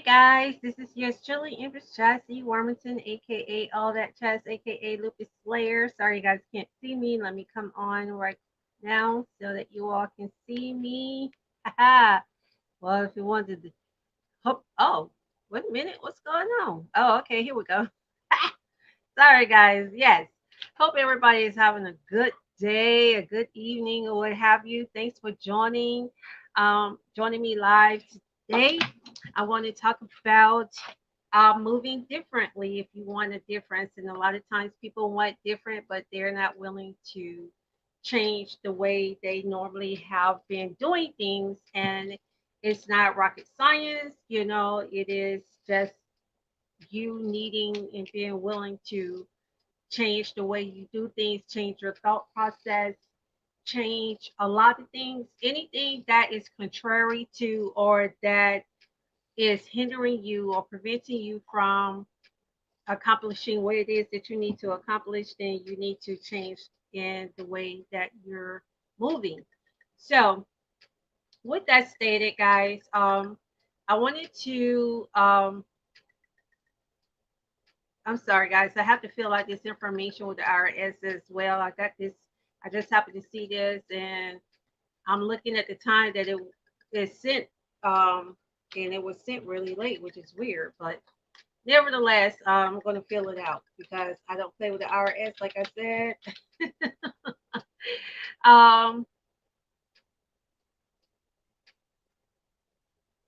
guys, this is yours truly, Empress Chassie Wormington, aka All That Chess, aka Lupus Slayer. Sorry, you guys can't see me. Let me come on right now so that you all can see me. Haha. Well, if you wanted to hope, oh, wait a minute, what's going on? Oh, okay, here we go. Sorry, guys. Yes, hope everybody is having a good day, a good evening, or what have you. Thanks for joining me live today. I want to talk about moving differently. If you want a difference, and a lot of times people want different, but they're not willing to change the way they normally have been doing things. And it's not rocket science, it is just you needing and being willing to change the way you do things, change your thought process, change a lot of things, anything that is contrary to or that is hindering you or preventing you from accomplishing what it is that you need to accomplish, then you need to change in the way that you're moving. So, with that stated, guys, I wanted to I'm sorry, guys. I have to fill out this information with the IRS as well. I got this. I just happened to see this, and I'm looking at the time that it is sent, and it was sent really late, which is weird. But nevertheless, I'm going to fill it out because I don't play with the IRS, like I said. um,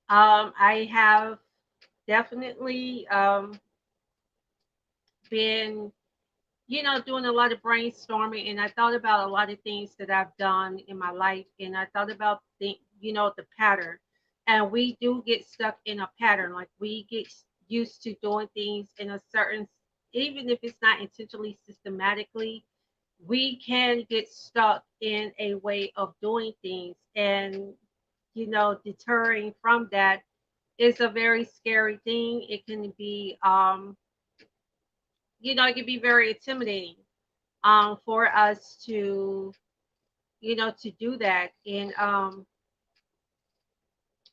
I have definitely been doing a lot of brainstorming, and I thought about a lot of things that I've done in my life, and I thought about the pattern. And we do get stuck in a pattern, like we get used to doing things in a certain, even if it's not intentionally systematically, we can get stuck in a way of doing things, and deterring from that is a very scary thing. It can be it can be very intimidating for us to to do that. And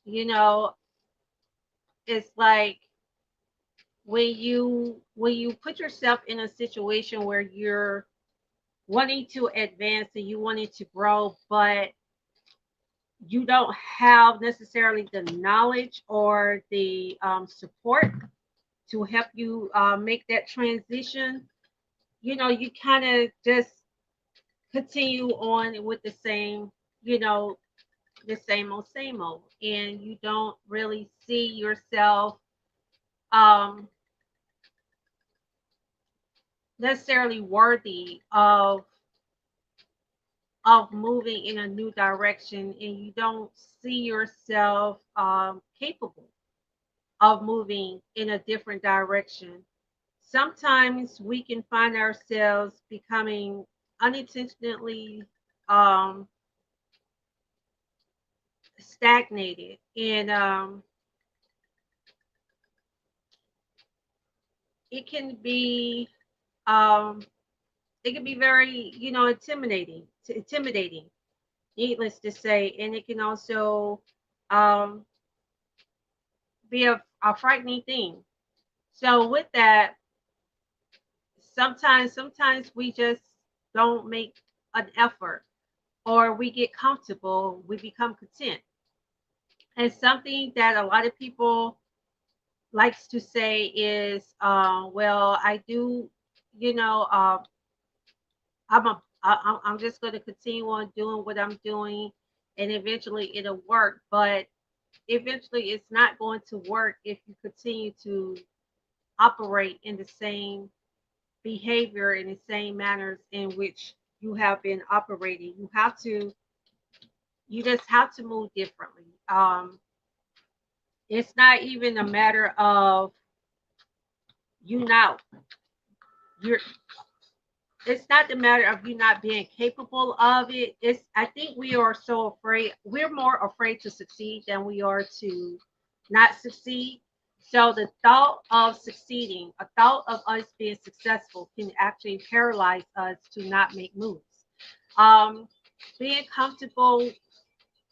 you know it's like when you put yourself in a situation where you're wanting to advance and you wanting to grow, but you don't have necessarily the knowledge or the support to help you make that transition. You kind of just continue on with you know the same old, and you don't really see yourself um necessarily worthy of moving in a new direction, and you don't see yourself capable of moving in a different direction. Sometimes we can find ourselves becoming unintentionally um stagnated, and it can be um it can be very intimidating, needless to say. And it can also um be a frightening thing. So with that, sometimes we just don't make an effort, or we get comfortable, we become content. And something that a lot of people likes to say is, well, I do, you know I'm just going to continue on doing what I'm doing, and eventually it'll work. But eventually it's not going to work if you continue to operate in the same behavior, in the same manners in which you have been operating. You just have to move differently. It's not even a matter of you not you're it's not the matter of you not being capable of it. It's I think we are so afraid. We're more afraid to succeed than we are to not succeed. So the thought of succeeding, a thought of us being successful, can actually paralyze us to not make moves. Um, Being comfortable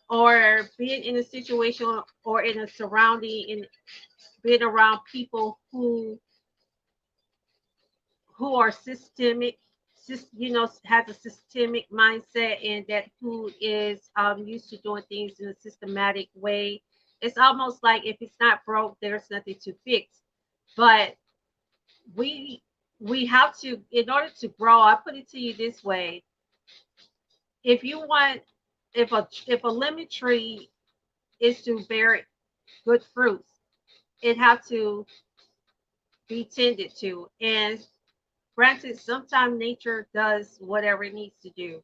or being in a situation or in a surrounding being around people who are systemic, has a systemic mindset, and that who is used to doing things in a systematic way. It's almost like if it's not broke, there's nothing to fix. But we we have to, in order to grow. I put it to you this way: if you want, if a lemon tree is to bear good fruits, it have to be tended to. And granted, sometimes nature does whatever it needs to do,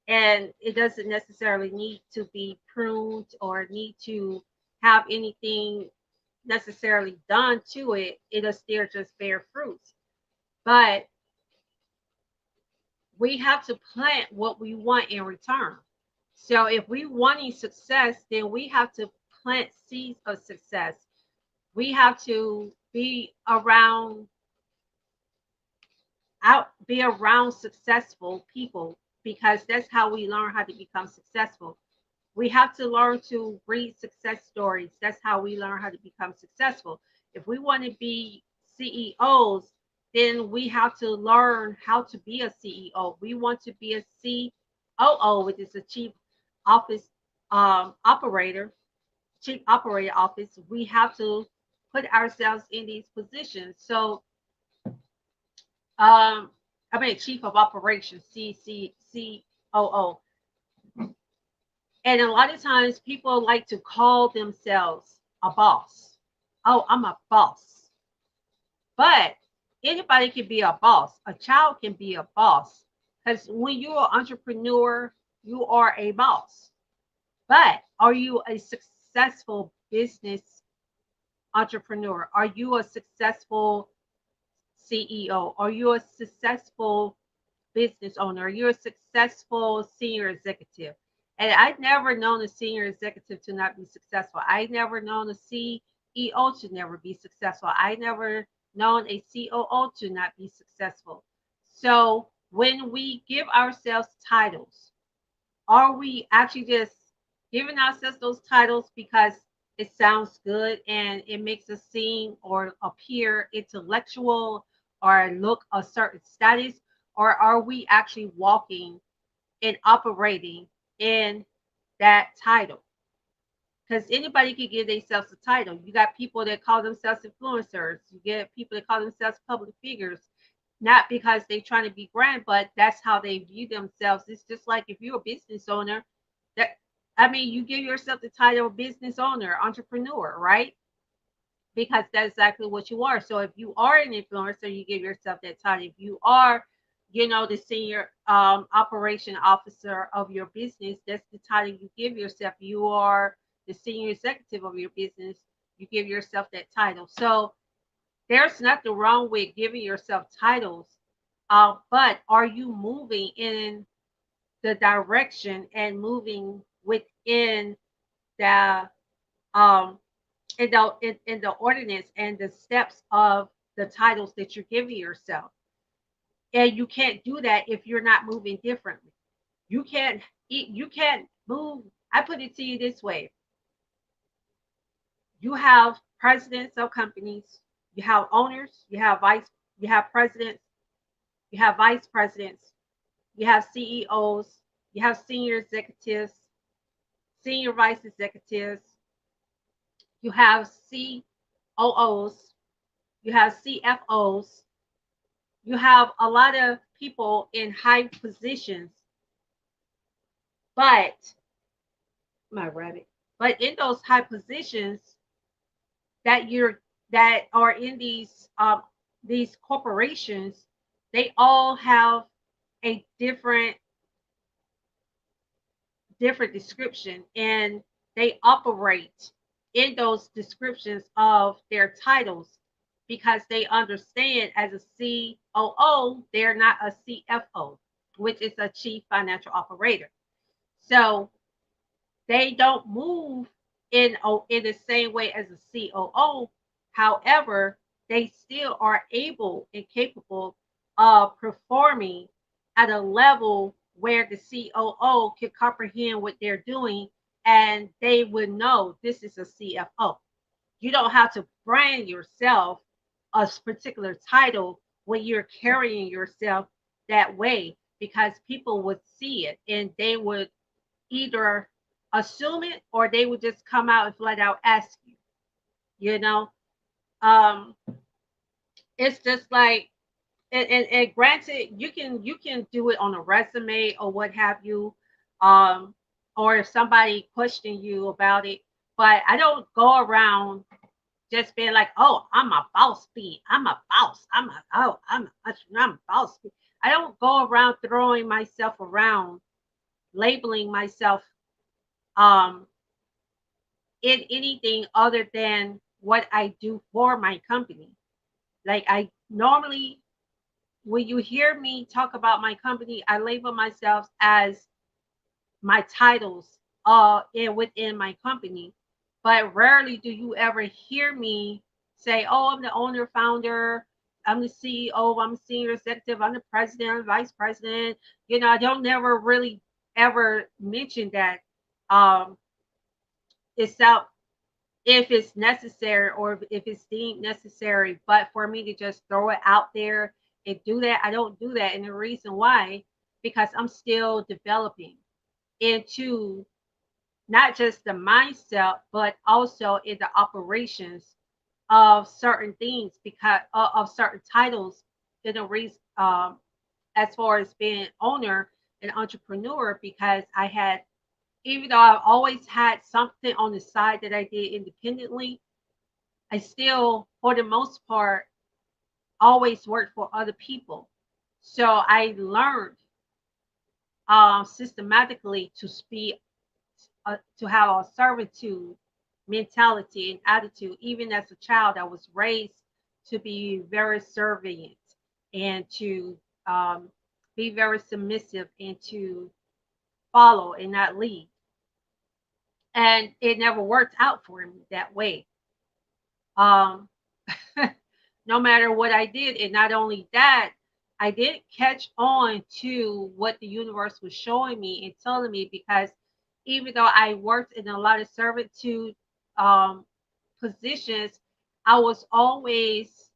and it doesn't necessarily need to be pruned or need to have anything necessarily done to it. It'll still just bear fruits. But we have to plant what we want in return. So if we wanting success, then we have to plant seeds of success. We have to be around successful people, because that's how we learn how to become successful. We have to learn to read success stories. That's how we learn how to become successful. If we want to be CEOs, then we have to learn how to be a CEO. We want to be a COO, which is a chief office operator, chief operator office. We have to put ourselves in these positions. So, I mean, chief of operations, COO. And a lot of times people like to call themselves a boss. Oh, I'm a boss. But anybody can be a boss. A child can be a boss. Because when you're an entrepreneur, you are a boss. But are you a successful business entrepreneur? Are you a successful CEO? Are you a successful business owner? You're a successful senior executive. And I've never known a senior executive to not be successful. I never known a CEO to never be successful. I never known a COO to not be successful. So when we give ourselves titles, are we actually just giving ourselves those titles because it sounds good and it makes us seem or appear intellectual or look a certain status? Or are we actually walking and operating in that title? Because anybody can give themselves a title. You got people that call themselves influencers. You get people that call themselves public figures, not because they're trying to be grand, but that's how they view themselves. It's just like if you're a business owner, that I mean, you give yourself the title of business owner, entrepreneur, right? Because that's exactly what you are. So if you are an influencer, you give yourself that title. If you are, the senior operation officer of your business, that's the title you give yourself. You are the senior executive of your business, you give yourself that title. So there's nothing wrong with giving yourself titles, but are you moving in the direction and moving within the um, in the ordinance and the steps of the titles that you're giving yourself? And you can't do that if you're not moving differently. You can't move. I put it to you this way: you have presidents of companies, you have owners, you have presidents, you have vice presidents, you have CEOs, you have senior executives, senior vice executives, you have COOs, you have CFOs, you have a lot of people in high positions, but my rabbit, but in those high positions that are in these corporations, they all have a different description, and they operate in those descriptions of their titles because they understand as a COO, they're not a CFO, which is a chief financial operator. So they don't move in the same way as a COO. However, they still are able and capable of performing at a level where the COO can comprehend what they're doing, and they would know this is a CFO. You don't have to brand yourself a particular title when you're carrying yourself that way, because people would see it and they would either assume it or they would just come out and flat out ask you, you know. um it's just like, and granted, you can do it on a resume or what have you, um or if somebody question you about it, but I don't go around just being like, oh, I'm a boss bee, I'm a boss, I'm a boss bee. I don't go around throwing myself around, labeling myself um in anything other than what I do for my company. Like, I normally, when you hear me talk about my company, I label myself as my titles within my company. But rarely do you ever hear me say, oh, I'm the owner, founder, I'm the CEO, I'm a senior executive, I'm the president, I'm the vice president. I don't never really ever mention that. Um, except if it's necessary or if it's deemed necessary. But for me to just throw it out there and do that, I don't do that. And the reason why, because I'm still developing into not just the mindset, but also in the operations of certain things, because of certain titles in the reason, as far as being owner and entrepreneur, because I had, even though I've always had something on the side that I did independently, I still, for the most part, always worked for other people. So I learned systematically to have a servitude mentality and attitude. Even as a child, I was raised to be very servant and to be very submissive and to follow and not lead. And it never worked out for me that way. Um, no matter what I did. And not only that, I did catch on to what the universe was showing me and telling me, because even though I worked in a lot of servitude um, positions, I was always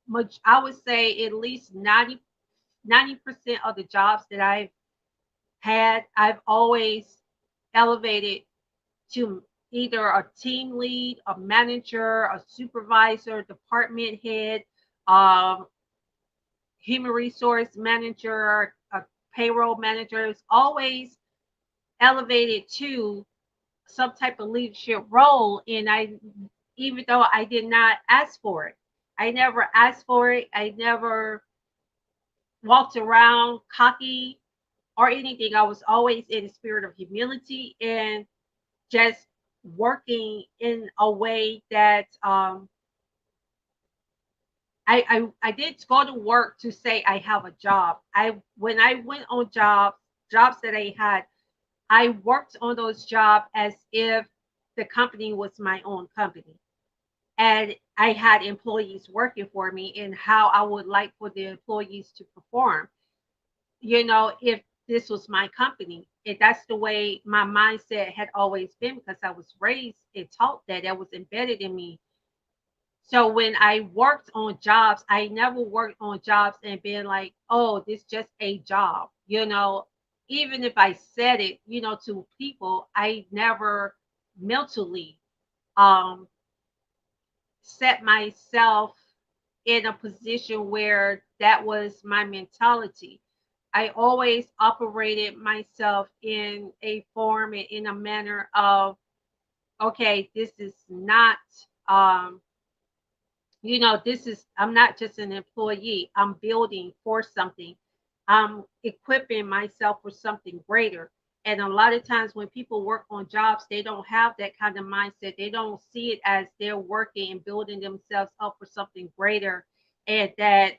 much, I would say at least 90% of the jobs that I've had, I've always elevated to either a team lead, a manager, a supervisor, department head, um, human resource manager, a payroll manager. Is always elevated to some type of leadership role. And even though I did not ask for it, I never asked for it. I never walked around cocky or anything. I was always in a spirit of humility and just working in a way that I did go to work to say I have a job. I When I went on jobs that I had, I worked on those jobs as if the company was my own company. And I had employees working for me and how I would like for the employees to perform. If this was my company. And that's the way my mindset had always been, because I was raised and taught that was embedded in me. So when I worked on jobs, I never worked on jobs and being like, oh, this just a job. Even if I said it, to people, I never mentally um set myself in a position where that was my mentality. I always operated myself in a form and in a manner of, okay, this is not um I'm not just an employee. I'm building for something. I'm equipping myself for something greater. And a lot of times when people work on jobs, they don't have that kind of mindset. They don't see it as they're working and building themselves up for something greater, and that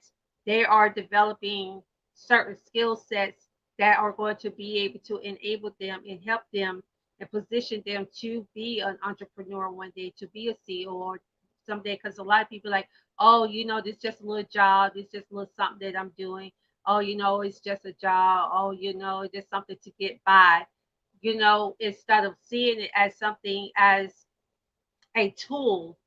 they are developing certain skill sets that are going to be able to enable them and help them and position them to be an entrepreneur one day, to be a CEO or someday. Because a lot of people are like, oh, this is just a little job, this is just a little something that I'm doing. Oh, it's just a job. Oh, it's just something to get by. Instead of seeing it as something, as a tool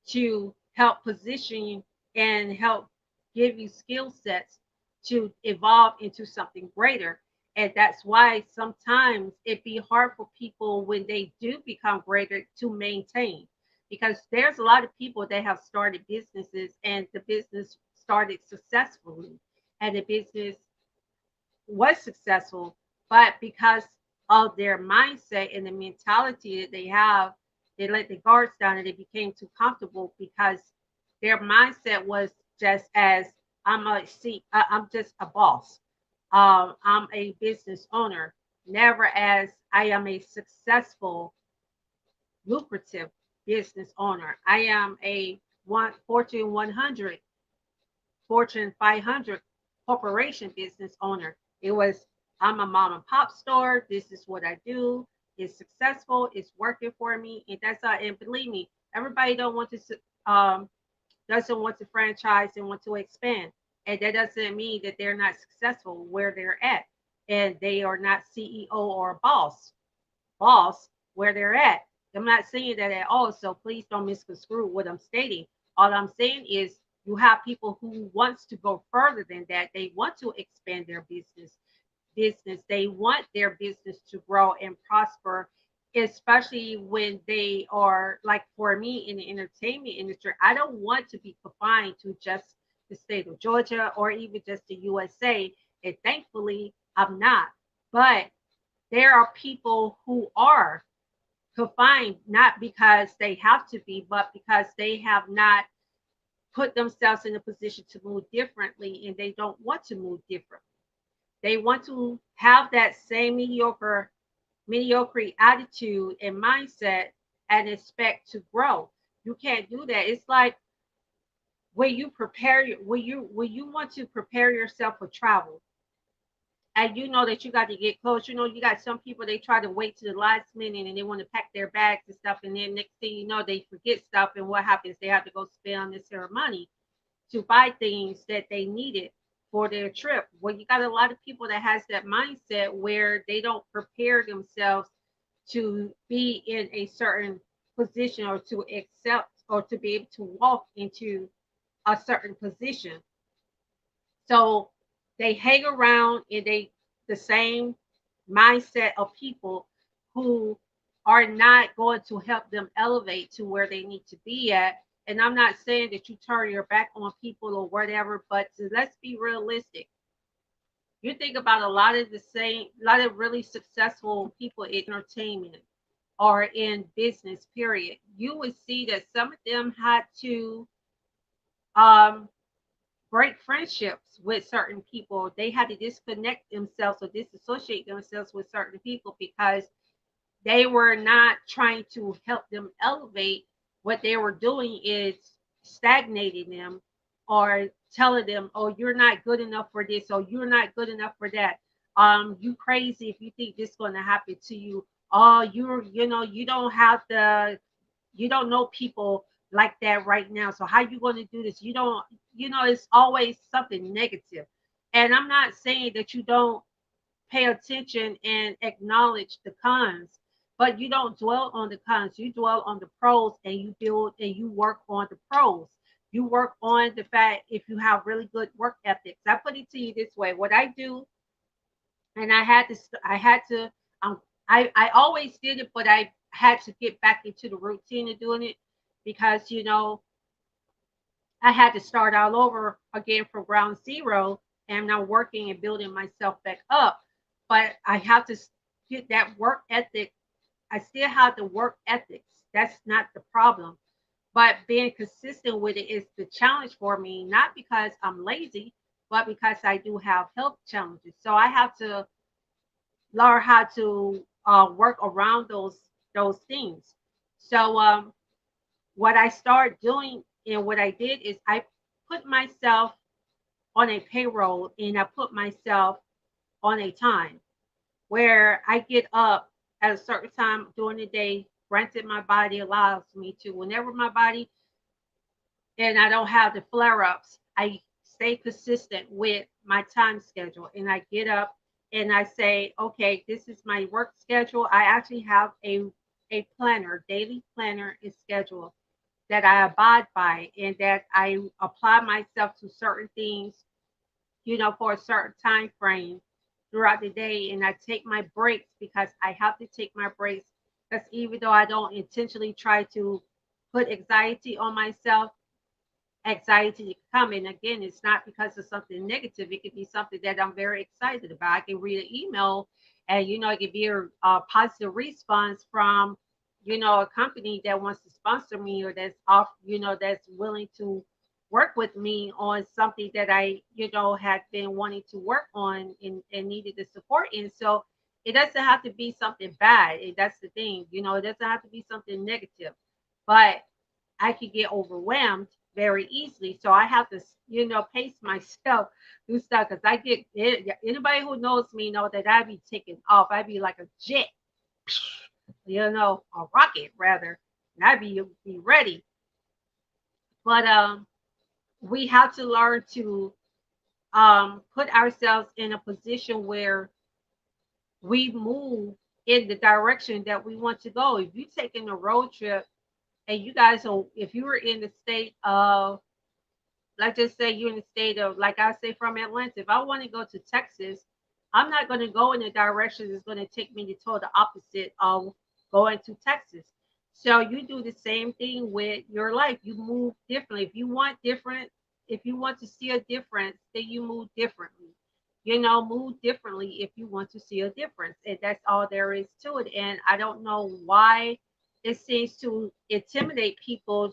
to help position you and help give you skill sets to evolve into something greater. And that's why sometimes it be hard for people when they do become greater to maintain, because there's a lot of people that have started businesses and the business started successfully and the business was successful, but because of their mindset and the mentality that they have, they let the guards down and they became too comfortable because their mindset was just as I'm just a boss. I'm a business owner, never as I am a successful, lucrative business owner. I am a Fortune 100, Fortune 500 corporation business owner. It was, I'm a mom and pop store. This is what I do. It's successful. It's working for me, and that's all. And believe me, everybody don't want to doesn't want to franchise and want to expand, and that doesn't mean that they're not successful where they're at, and they are not CEO or boss where they're at. I'm not saying that at all, so please don't misconstrue what I'm stating. All I'm saying is you have people who wants to go further than that. They want to expand their business. They want their business to grow and prosper, especially when they are like for me in the entertainment industry. I don't want to be confined to just the state of Georgia or even just the USA. And thankfully, I'm not. But there are people who are confined not because they have to be, but because they have not put themselves in a position to move differently and they don't want to move differently. They want to have that same mediocre attitude and mindset and expect to grow. You can't do that. It's like when you want to prepare yourself for travel and you know that you got to get close. You know, you got some people they try to wait to the last minute and they want to pack their bags and stuff, and then next thing you know they forget stuff, and what happens? They have to go spend on this money to buy things that they needed for their trip. Well, you got a lot of people that has that mindset where they don't prepare themselves to be in a certain position or to accept or to be able to walk into a certain position. So they hang around in the same mindset of people who are not going to help them elevate to where they need to be at. And I'm not saying that you turn your back on people or whatever, but let's be realistic. You think about a lot of really successful people in entertainment or in business, period. You would see that some of them had to um, break friendships with certain people. They had to disconnect themselves or disassociate themselves with certain people because they were not trying to help them elevate. What they were doing is stagnating them or telling them, oh, you're not good enough for this, or you're not good enough for that. You crazy if you think this is going to happen to you. Oh, you don't have the you don't know people like that right now. So how you going to do this? You don't, it's always something negative. And I'm not saying that you don't pay attention and acknowledge the cons, but you don't dwell on the cons. You dwell on the pros and you build and you work on the pros. You work on the fact if you have really good work ethics. I put it to you this way: what I do, and um, I always did it, but I had to get back into the routine of doing it because I had to start all over again from ground zero, and now working and building myself back up. But I have to get that work ethic. I still have the work ethics. That's not the problem. But being consistent with it is the challenge for me, not because I'm lazy, but because I do have health challenges. So I have to learn how to work around those things. So what I started doing and what I did is I put myself on a payroll and I put myself on a time where I get up at a certain time during the day. Granted, my body allows me to. Whenever my body and I don't have the flare ups, I stay consistent with my time schedule and I get up and I say, okay, this is my work schedule. I actually have a planner, daily planner is scheduled. that I abide by, and that I apply myself to certain things, for a certain time frame throughout the day. And I take my breaks because I have to take my breaks. Because even though I don't intentionally try to put anxiety on myself, anxiety come. And again, it's not because of something negative. It could be something that I'm very excited about. I can read an email, and it could be a positive response from a company that wants to sponsor me, or that's off, that's willing to work with me on something that I had been wanting to work on, and needed the support in. So it doesn't have to be something bad. That's the thing. It doesn't have to be something negative, but I could get overwhelmed very easily. So I have to, pace myself through stuff, because anybody who knows me know that I'd be taking off. I'd be like a jet, a rocket rather, and I'd be ready. But we have to learn to put ourselves in a position where we move in the direction that we want to go. If you're taking a road trip, and you guys are, if you were in the state of, let's just say you're in the state of, like I say, from Atlanta, if I want to go to Texas, I'm not going to go in the direction that's going to take me to total opposite of going to Texas. So you do the same thing with your life. You move differently. If you want to see a difference, then you move differently. Move differently if you want to see a difference. And that's all there is to it. And I don't know why it seems to intimidate people.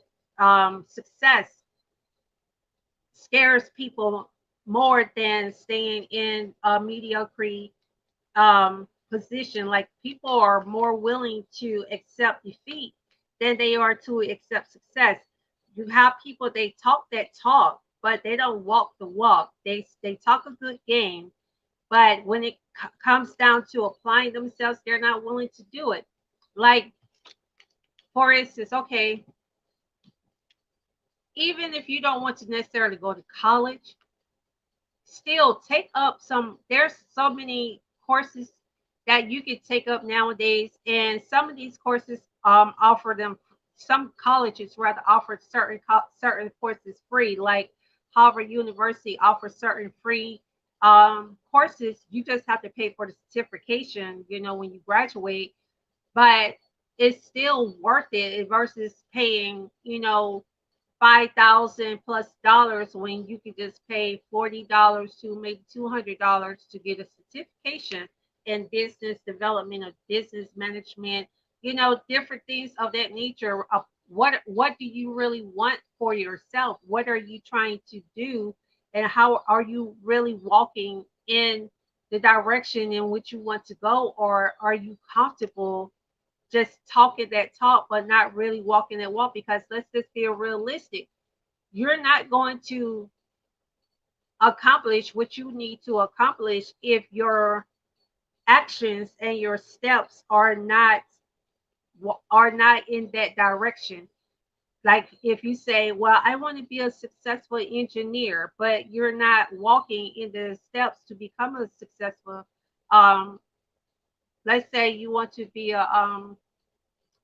Success scares people more than staying in a mediocre position. Like, people are more willing to accept defeat than they are to accept success. You have people, they talk that talk, but they don't walk the walk. They talk a good game, but when it comes down to applying themselves, they're not willing to do it. Like, for instance, okay, even if you don't want to necessarily go to college, still take up some. There's so many courses that you could take up nowadays, and some of these courses offer them. Some colleges rather offer certain courses free, like Harvard University offers certain free courses. You just have to pay for the certification, when you graduate, but it's still worth it versus paying, 5,000 plus dollars when you could just pay $40 to maybe $200 to get a certification in business development or business management, different things of that nature. What do you really want for yourself? What are you trying to do, and how are you really walking in the direction in which you want to go, or are you comfortable just talking that talk but not really walking that walk? Because let's just be realistic, you're not going to accomplish what you need to accomplish if your actions and your steps are not in that direction. Like, if you say, well, I want to be a successful engineer, but you're not walking in the steps to become a successful, um let's say you want to be a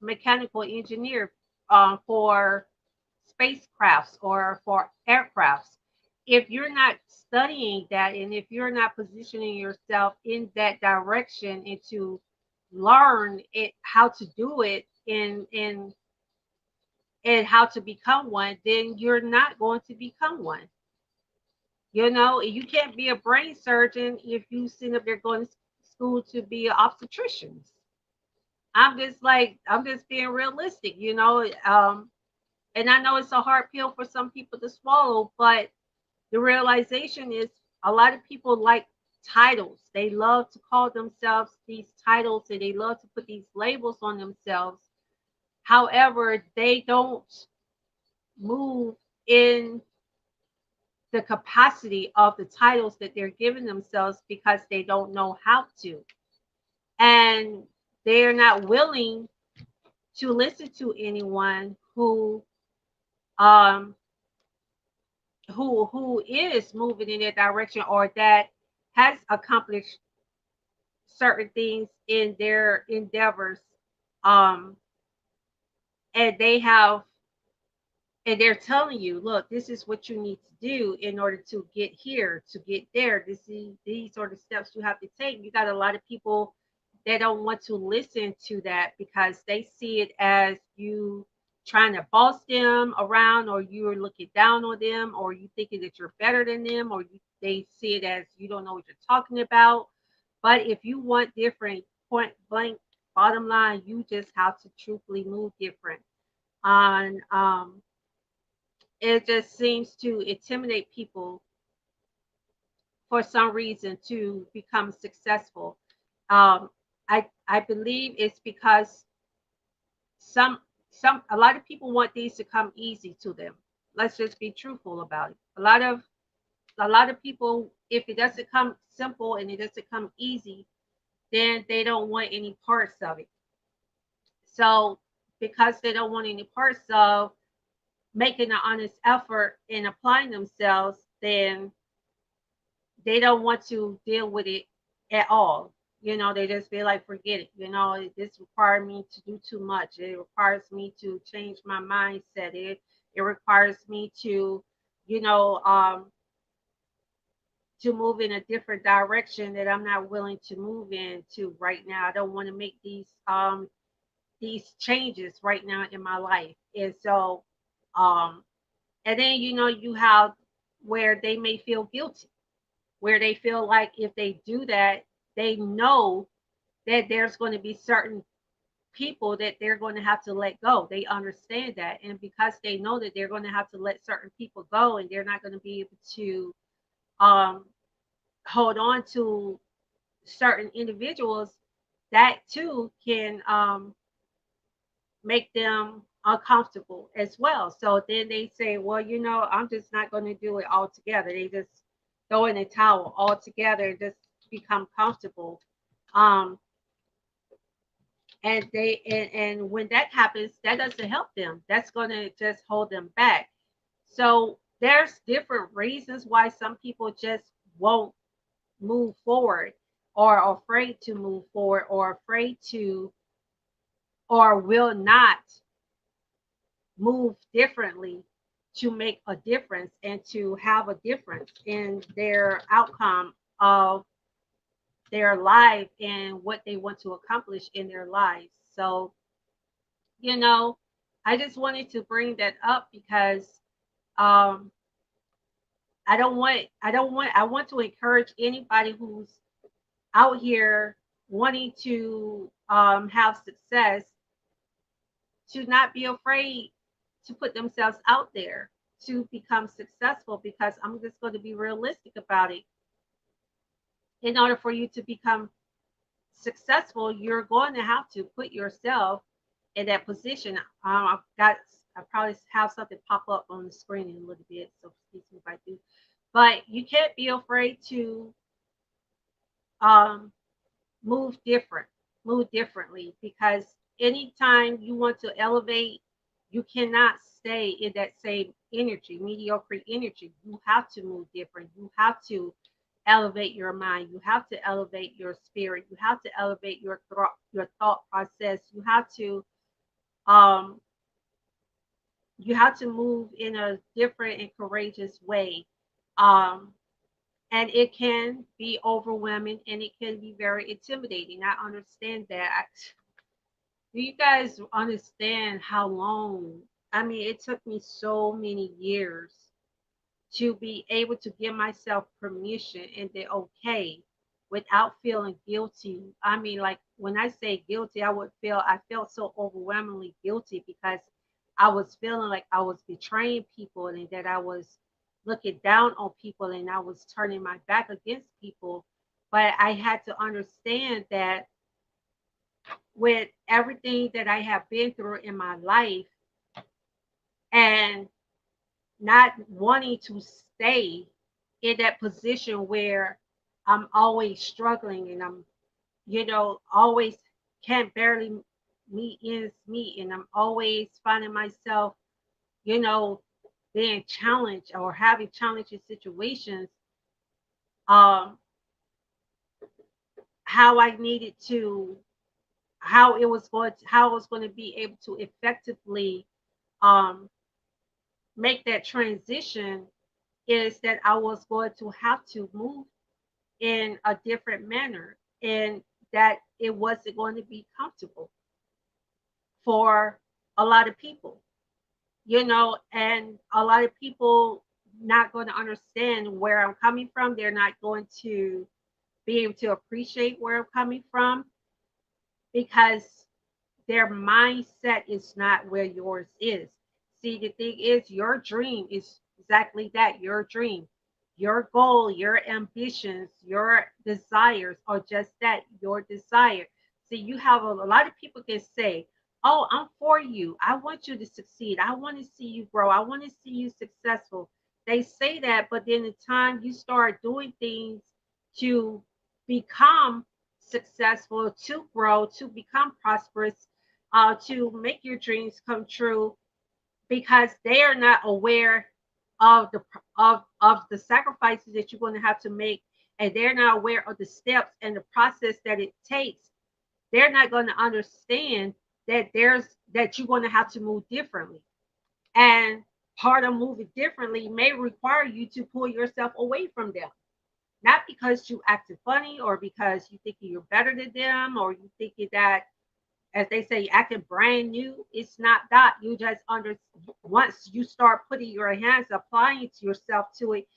mechanical engineer for spacecrafts or for aircrafts. If you're not studying that, and if you're not positioning yourself in that direction, and to learn it, how to do it, and how to become one, then you're not going to become one. You can't be a brain surgeon if you sit up there going to school to be an obstetrician. I'm just being realistic, and I know it's a hard pill for some people to swallow, but the realization is, a lot of people like titles. They love to call themselves these titles, and they love to put these labels on themselves. However, they don't move in the capacity of the titles that they're giving themselves, because they don't know how to. And they're not willing to listen to anyone um who is moving in that direction, or that has accomplished certain things in their endeavors, um and they have and they're telling you, look, this is what you need to do in order to get here, to get there. This is these are the steps you have to take. You got a lot of people that don't want to listen to that because they see it as you trying to boss them around, or you're looking down on them, or you thinking that you're better than them, or they see it as you don't know what you're talking about. But if you want different, point blank, bottom line, you just have to truthfully move different. On It just seems to intimidate people for some reason to become successful. Um, I believe it's because some a lot of people want these to come easy to them. Let's just be truthful about it. A lot of people, if it doesn't come simple and it doesn't come easy, then they don't want any parts of it. So because they don't want any parts of making an honest effort in applying themselves, then they don't want to deal with it at all. They just be like, forget it. This requires me to do too much. It requires me to change my mindset. It requires me you know, um, to move in a different direction that I'm not willing to move into right now. I don't want to make these changes right now in my life. And so, um, and then you have where they may feel guilty, where they feel like if they do that, they know that there's going to be certain people that they're going to have to let go. They understand that. And because they know that they're going to have to let certain people go and they're not going to be able to um, hold on to certain individuals, that too can make them uncomfortable as well. So then they say, well, I'm just not going to do it altogether. They just throw in a towel altogether and just become comfortable. Um, and when that happens, that doesn't help them. That's going to just hold them back. So there's different reasons why some people just won't move forward, or are afraid to move forward, or afraid to, or will not move differently to make a difference and to have a difference in their outcome of their life and what they want to accomplish in their lives. So, you know, I just wanted to bring that up because um, I want to encourage anybody who's out here wanting to have success to not be afraid to put themselves out there to become successful, because I'm just going to be realistic about it. In order for you to become successful, you're going to have to put yourself in that position. I probably have something pop up on the screen in a little bit, so excuse me if I do. But you can't be afraid to um, move different, move differently, because anytime you want to elevate, you cannot stay in that same energy, mediocre energy. You have to move different. You have to elevate your mind. You have to elevate your spirit. You have to elevate your thought process. Um you have to move in a different and courageous way. Um and it can be overwhelming and it can be very intimidating. I understand that. Do you guys understand how long? I mean, it took me so many years to be able to give myself permission and the okay without feeling guilty. I mean, like when I say guilty, I felt so overwhelmingly guilty because I was feeling like I was betraying people and that I was looking down on people and I was turning my back against people. But I had to understand that with everything that I have been through in my life and not wanting to stay in that position where I'm always struggling and I'm, always can't barely meet ends meet and I'm always finding myself, you know, being challenged or having challenging situations, um, how I needed to, how I was going to be able to effectively um, make that transition is that I was going to have to move in a different manner, and that it wasn't going to be comfortable for a lot of people, and a lot of people not going to understand where I'm coming from. They're not going to be able to appreciate where I'm coming from because their mindset is not where yours is. See, the thing is, your dream is exactly that, your dream. Your goal, your ambitions, your desires are just that, your desire. See, you have a lot of people can say, oh, I'm for you. I want you to succeed. I want to see you grow. I want to see you successful. They say that, but then the time you start doing things to become successful, to grow, to become prosperous, to make your dreams come true, because they are not aware of the sacrifices that you're going to have to make, and they're not aware of the steps and the process that it takes. They're not going to understand that you're going to have to move differently, and part of moving differently may require you to pull yourself away from them, not because you acted funny or because you think you're better than them or you think that, as they say, acting brand new. It's not that. You just once you start putting your hands, applying to yourself to it,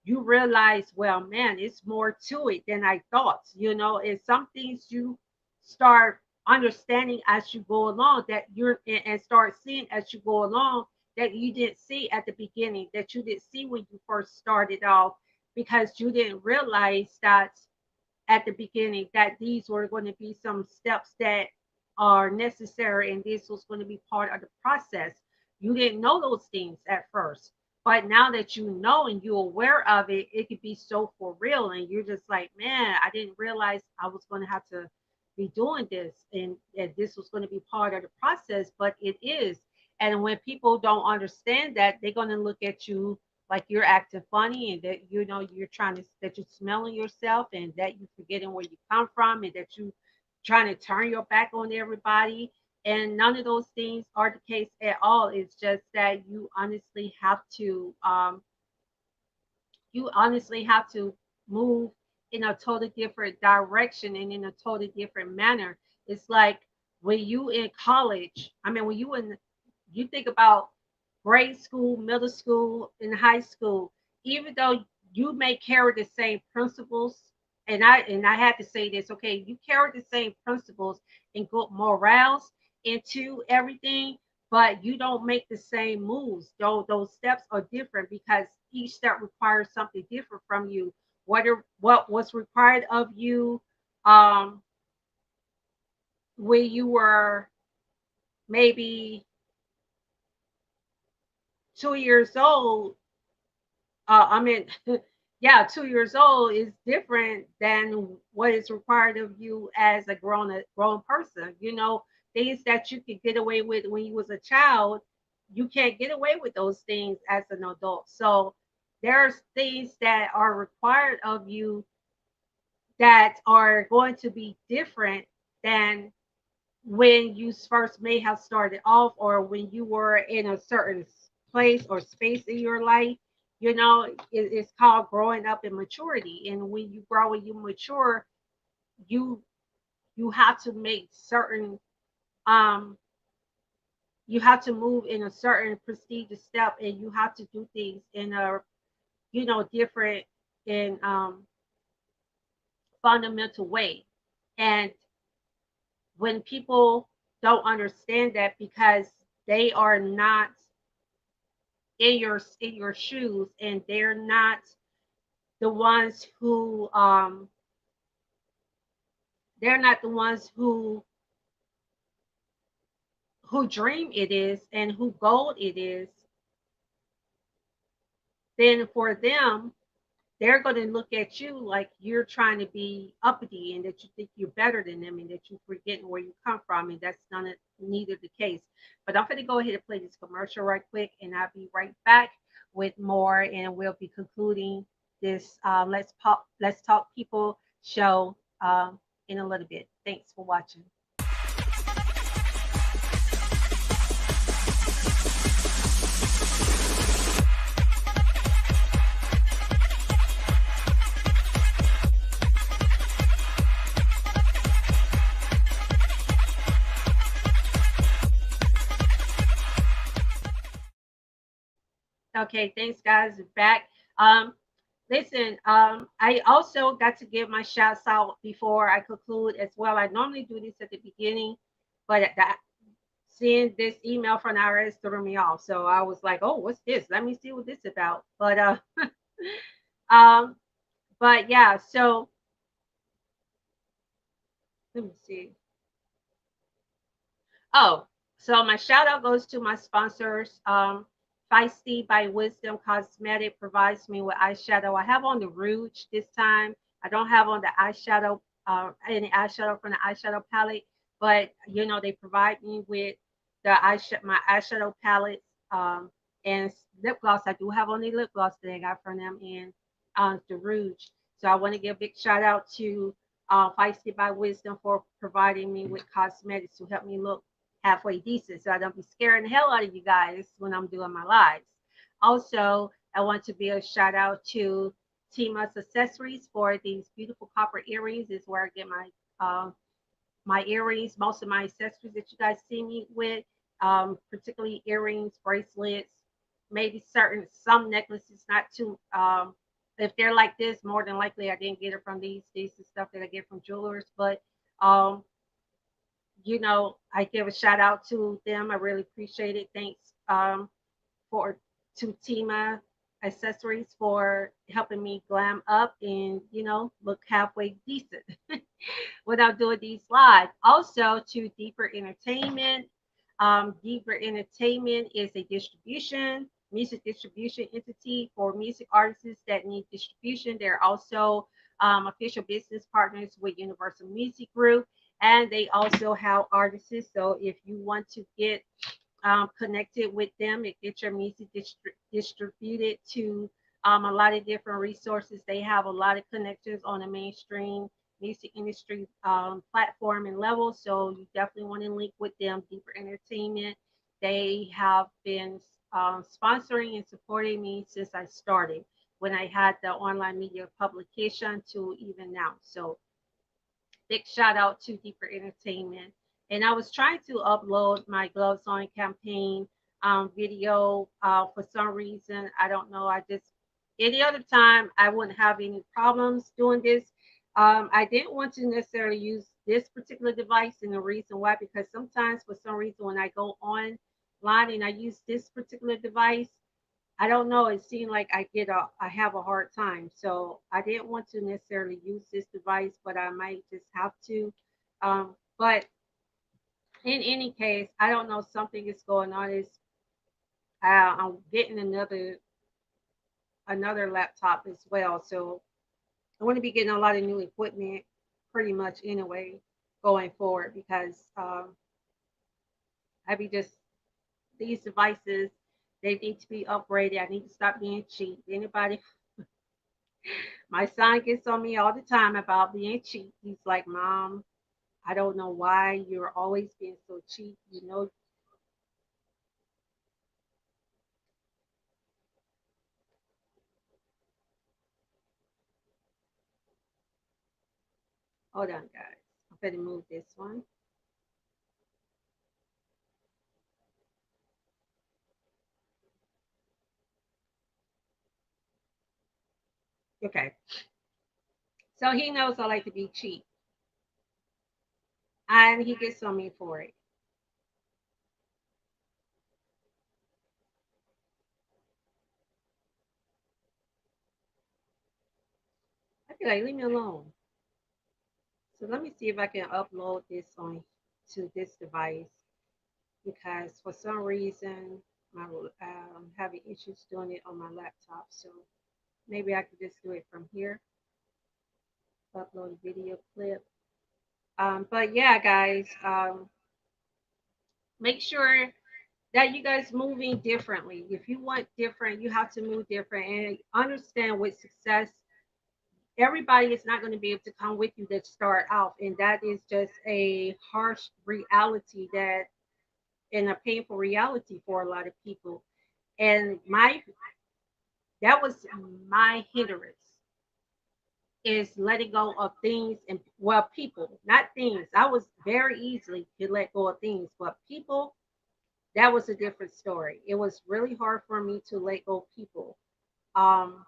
you realize, well, man, it's more to it than I thought. And some things you start understanding as you go along, that and start seeing as you go along, that you didn't see at the beginning, that you didn't see when you first started off, because you didn't realize that at the beginning, that these were going to be some steps that are necessary, and this was going to be part of the process. You didn't know those things at first, but now that you know and you're aware of it, it could be so for real, and you're just like, man, I didn't realize I was going to have to be doing this, and this was going to be part of the process, but it is. And when people don't understand that, they're going to look at you like you're acting funny, and that you're trying to, that you're smelling yourself, and that you're forgetting where you come from, and that you trying to turn your back on everybody. And none of those things are the case at all. It's just that you honestly have to move in a totally different direction and in a totally different manner. It's like when you in college, I mean, when you think about grade school, middle school, and high school, even though you may carry the same principles, and I had to say this, okay, you carry the same principles and good morals into everything, but you don't make the same moves. Those steps are different because each step requires something different from you. What was required of you um, when you were maybe 2 years old, I mean, yeah, 2 years old is different than what is required of you as a grown person. Things that you could get away with when you was a child, you can't get away with those things as an adult. So there's things that are required of you that are going to be different than when you first may have started off, or when you were in a certain place or space in your life. It's called growing up in maturity. And when you grow and you mature, you you have to make certain um you have to move in a certain prestigious step, and you have to do things in a different and fundamental way. And when people don't understand that, because they are not in your shoes, and they're not the ones who dream it is and who goal it is, then for them, they're going to look at you like you're trying to be uppity, and that you think you're better than them, and that you're forgetting where you come from, and that's neither the case. But I'm going to go ahead and play this commercial right quick, and I'll be right back with more, and we'll be concluding this Let's Talk People show in a little bit. Thanks for watching. Okay, thanks guys. Back. Listen, I also got to give my shouts out before I conclude as well. I normally do this at the beginning, but seeing this email from IRS threw me off. So I was like, oh, what's this? Let me see what this is about. Um, but yeah, so let me see. Oh, so my shout out goes to my sponsors. Feisty by Wisdom Cosmetic provides me with eyeshadow. I have on the Rouge this time. I don't have on the eyeshadow, any eyeshadow from the eyeshadow palette, but they provide me with my eyeshadow palettes, and lip gloss. I do have on the lip gloss that I got from them in the Rouge. So I want to give a big shout out to Feisty by Wisdom for providing me with cosmetics to help me look halfway decent, so I don't be scaring the hell out of you guys when I'm doing my lives. Also, I want to be a shout out to Tima's Accessories for these beautiful copper earrings. Is where I get my earrings, most of my accessories that you guys see me with, particularly earrings, bracelets, maybe some necklaces, not too. If they're like this, more than likely I didn't get it from these. These is stuff that I get from jewelers, but um, I give a shout out to them. I really appreciate it. Thanks for to Tima Accessories for helping me glam up and look halfway decent without doing these live. Also to Deeper Entertainment. Deeper Entertainment is a music distribution entity for music artists that need distribution. They're also official business partners with Universal Music Group, and they also have artists. So if you want to get connected with them and get your music distributed to a lot of different resources. They have a lot of connections on the mainstream music industry platform and level. So you definitely want to link with them. Deeper Entertainment. They have been sponsoring and supporting me since I started when I had the online media publication to even now. So big shout out to Deeper Entertainment. And I was trying to upload my Gloves On campaign video. For some reason, I don't know. Any other time, I wouldn't have any problems doing this. I didn't want to necessarily use this particular device, and the reason why, because sometimes for some reason, when I go online and I use this particular device, I don't know. It seemed like I have a hard time. So I didn't want to necessarily use this device, but I might just have to. But in any case, I don't know. Something is going on. I'm getting another laptop as well. So I want to be getting a lot of new equipment, pretty much anyway, going forward because I be just these devices. They need to be upgraded. I need to stop being cheap. Anybody My son gets on me all the time about being cheap. He's like, Mom, I don't know why you're always being so cheap. Hold on, guys. I'm going to move this one. Okay. So he knows I like to be cheap, and he gets on me for it. I feel like, leave me alone. So let me see if I can upload this on to this device because for some reason I'm having issues doing it on my laptop. So maybe I could just do it from here, upload a video clip. But yeah, guys, make sure that you guys moving differently. If you want different, you have to move different and understand with success. Everybody is not going to be able to come with you that start off, and that is just a harsh reality and a painful reality for a lot of people. And that was my hindrance is letting go of things and people, not things. I was very easily to let go of things, but people that was a different story. It was really hard for me to let go of people, um,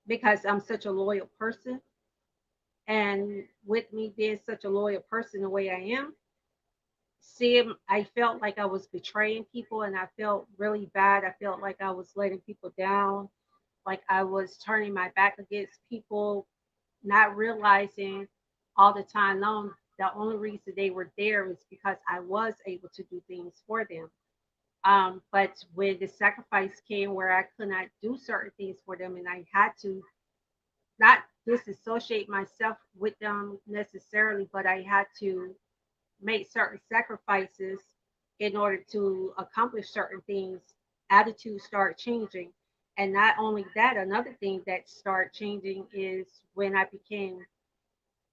because I'm such a loyal person. And with me being such a loyal person the way I am, see, I felt like I was betraying people and I felt really bad. I felt like I was letting people down, like I was turning my back against people, not realizing all the time long the only reason they were there is because I was able to do things for them. But when the sacrifice came where I could not do certain things for them and I had to not disassociate myself with them necessarily, but I had to make certain sacrifices in order to accomplish certain things, attitudes start changing. And not only that, another thing that started changing is when I became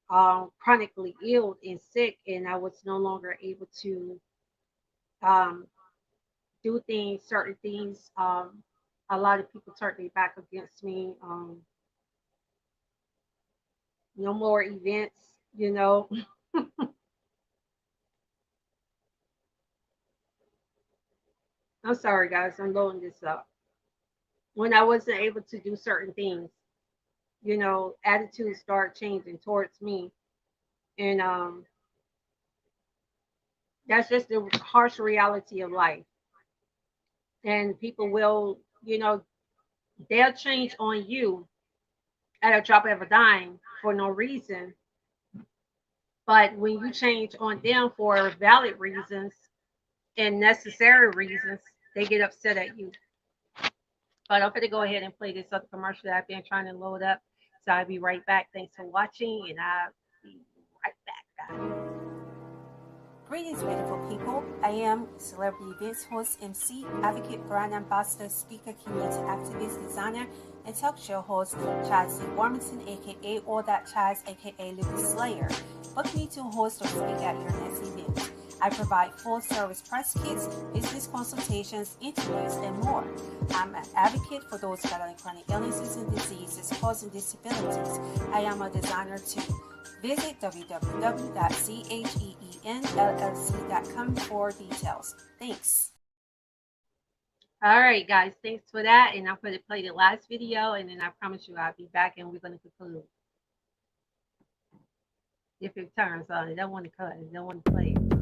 chronically ill and sick, and I was no longer able to um, do things, certain things. A lot of people turned their back against me. No more events. I'm sorry, guys, I'm loading this up. When I wasn't able to do certain things, attitudes start changing towards me. And that's just the harsh reality of life. And people will, they'll change on you at a drop of a dime for no reason. But when you change on them for valid reasons and necessary reasons, they get upset at you. But I'm going to go ahead and play this other commercial that I've been trying to load up. So I'll be right back. Thanks for watching, and I'll be right back, guys. Greetings, beautiful people. I am celebrity events host, MC, advocate, brand ambassador, speaker, community activist, designer, and talk show host, Chad C. Warmington, aka All That Chaz, aka Living Slayer. Book me to host or speak at your next event. I provide full service press kits, business consultations, interviews, and more. I'm an advocate for those battling chronic illnesses and diseases causing disabilities. I am a designer too. Visit www.cheenllc.com for details. Thanks. All right, guys, thanks for that. And I'm going to play the last video, and then I promise you I'll be back and we're going to conclude. If it turns on, I don't want to cut, I don't want to play it.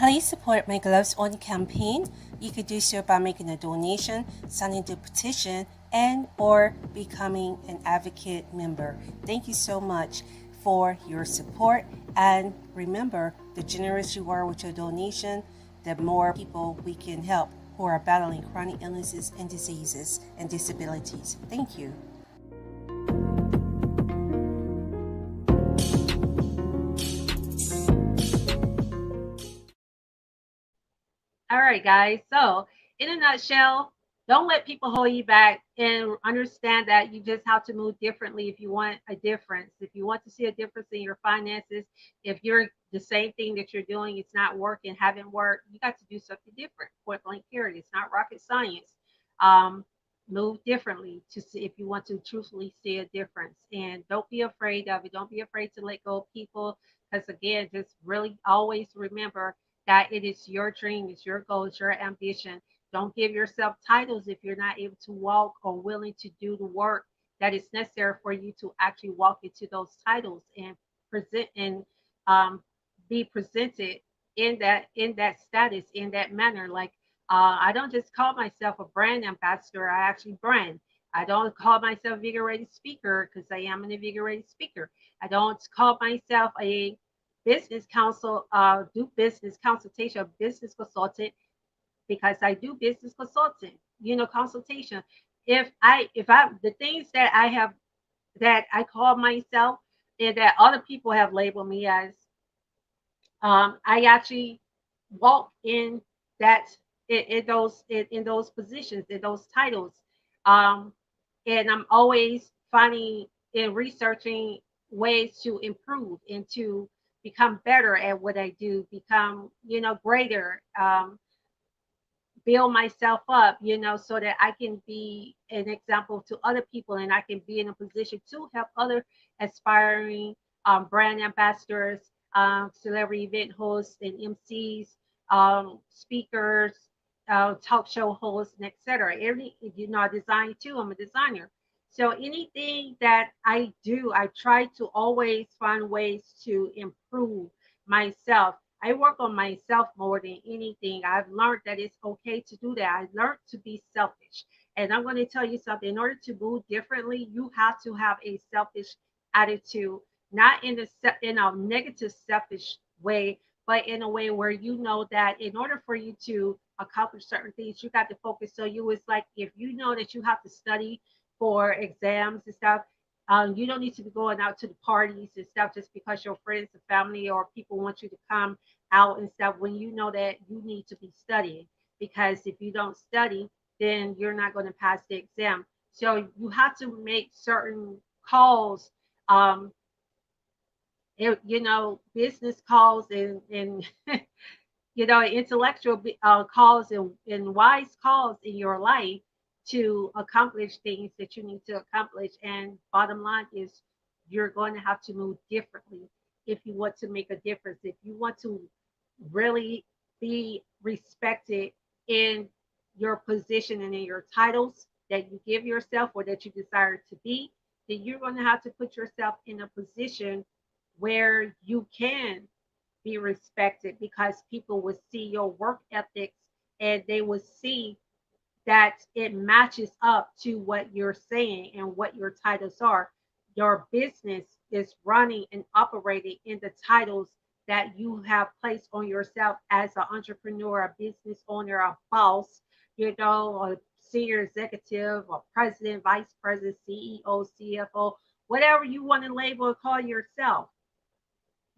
Please support my Gloves On campaign. You could do so by making a donation, signing the petition, and or becoming an advocate member. Thank you so much for your support. And remember, the generous you are with your donation, the more people we can help who are battling chronic illnesses and diseases and disabilities. Thank you. All right, guys. So, in a nutshell, don't let people hold you back and understand that you just have to move differently if you want a difference. If you want to see a difference in your finances, if you're the same thing that you're doing, it's not working, haven't worked, you got to do something different. Point blank period. It's not rocket science. Um, Move differently to see if you want to truthfully see a difference. And don't be afraid of it. Don't be afraid to let go of people. Because again, just really always remember that it is your dream, it's your goal, it's your ambition. Don't give yourself titles if you're not able to walk or willing to do the work that is necessary for you to actually walk into those titles and present and um, be presented in that status in that manner. Like I don't just call myself a brand ambassador. I actually brand. I don't call myself a invigorated speaker because I am an invigorated speaker. I don't call myself a business counsel, do business consultation, business consultant because I do business consulting, consultation. If I the things that I have that I call myself and that other people have labeled me as, I actually walk in that in those positions, in those titles, um, and I'm always finding and researching ways to improve and to become better at what I do, become greater, build myself up, so that I can be an example to other people and I can be in a position to help other aspiring brand ambassadors, celebrity event hosts and MCs, speakers, talk show hosts, and etc. Every I design too. I'm a designer. So anything that I do, I try to always find ways to improve myself. I work on myself more than anything. I've learned that it's okay to do that. I learned to be selfish. And I'm going to tell you something. In order to move differently, you have to have a selfish attitude, not in a negative selfish way, but in a way where you know that in order for you to accomplish certain things, you got to focus. So you it's like if you know that you have to study for exams and stuff, you don't need to be going out to the parties and stuff just because your friends and family or people want you to come out and stuff when you know that you need to be studying. Because if you don't study, then you're not going to pass the exam. So you have to make certain calls, um, business calls and intellectual calls and wise calls in your life to accomplish things that you need to accomplish. And bottom line is, you're going to have to move differently if you want to make a difference. If you want to really be respected in your position and in your titles that you give yourself or that you desire to be, then you're going to have to put yourself in a position where you can be respected because people will see your work ethics and they will see that it matches up to what you're saying and what your titles are. Your business is running and operating in the titles that you have placed on yourself as an entrepreneur, a business owner, a boss, a senior executive, or president, vice president, CEO, CFO, whatever you want to label or call yourself.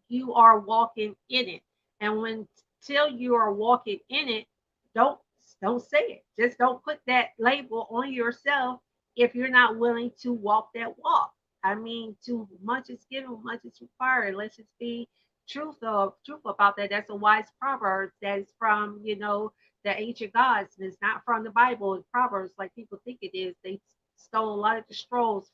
You are walking in it. And when till you are walking in it, don't don't say it. Just don't put that label on yourself if you're not willing to walk that walk. I mean, too much is given, much is required. Let's just be truth about that. That's a wise proverb that is from, the ancient gods. And it's not from the Bible. It's Proverbs like people think it is. They stole a lot of the scrolls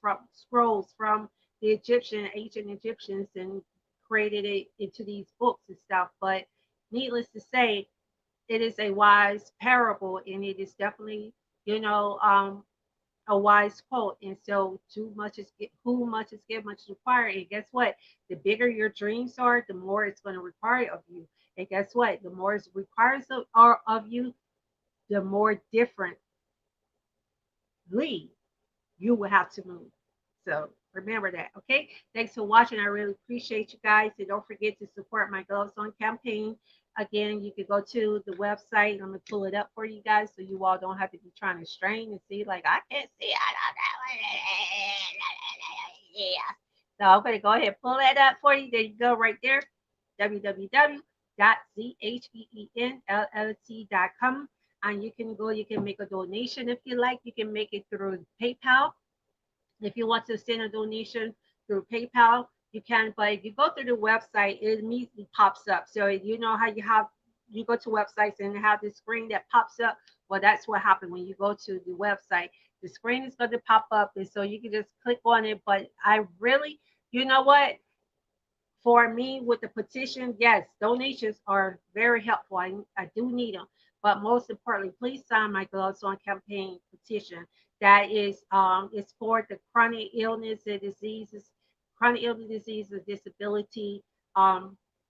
from the ancient Egyptians, and created it into these books and stuff. But needless to say, it is a wise parable, and it is definitely, you know, um, a wise quote. And so, who much is given, much is required. And guess what? The bigger your dreams are, the more it's going to require of you. And guess what? The more it requires of you, the more differently you will have to move. So remember that. Okay. Thanks for watching. I really appreciate you guys. And don't forget to support my Gloves On campaign. Again, you can go to the website. I'm going to pull it up for you guys so you all don't have to be trying to strain and see, like, I can't see. I don't know. Yeah. So I'm going to go ahead and pull that up for you. There you go, right there. www.zheenllc.com. And you can make a donation if you like. You can make it through PayPal. If you want to send a donation through PayPal, you can, but if you go through the website, it immediately pops up. So you know how you go to websites and have this screen that pops up. Well, that's what happened when you go to the website. The screen is going to pop up, and so you can just click on it. But I really, you know what? For me, with the petition, yes, donations are very helpful. I do need them. But most importantly, please sign my Gloves On campaign petition. That is for the chronic illness diseases, disability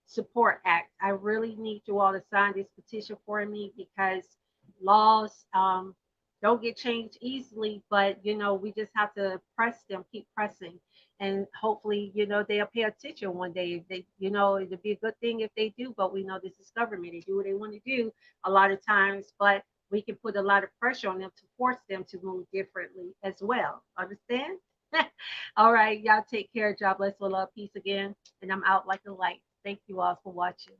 support act. I really need you all to sign this petition for me because laws don't get changed easily, but we just have to press them, keep pressing, and hopefully, they'll pay attention one day. If they, it'd be a good thing if they do, but we know this is government. They do what they want to do a lot of times, but we can put a lot of pressure on them to force them to move differently as well. Understand? All right, y'all take care. God bless, love, peace again. And I'm out like a light. Thank you all for watching.